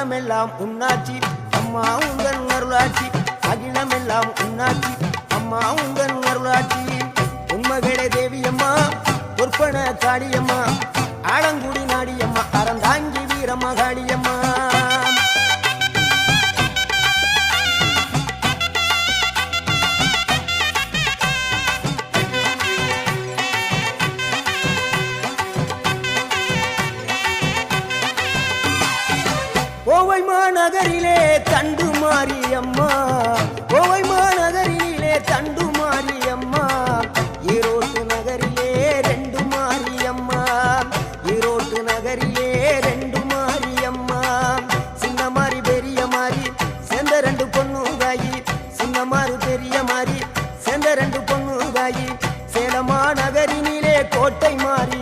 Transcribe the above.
அகிலமெல்லாம் உன்னாட்சி அம்மா உங்கள் அருளாட்சி அகிலமெல்லாம் உன்னாட்சி அம்மா உங்கள் அருளாட்சி உண்மகளே தேவியம்மா பொற்பன காளியம்மா ஆலங்குடி நாடியம்மா அறந்தாங்கி வீரம்மா காளியம்மா கோவை மாநகரிலே தண்டு மாரியம்மா கோவை மாநகரிலே தண்டு மாரியம்மா ஈரோட்டு நகரிலே ரெண்டு மாரியம்மா ஈரோட்டு நகரிலே ரெண்டு மாரியம்மா சின்ன மாறி பெரிய மாறி சேர்ந்த ரெண்டு பொண்ணுகாயி சின்ன மாறு பெரிய மாறி சேர்ந்த ரெண்டு பொண்ணுகாயி சேலமா நகரினிலே கோட்டை மாறி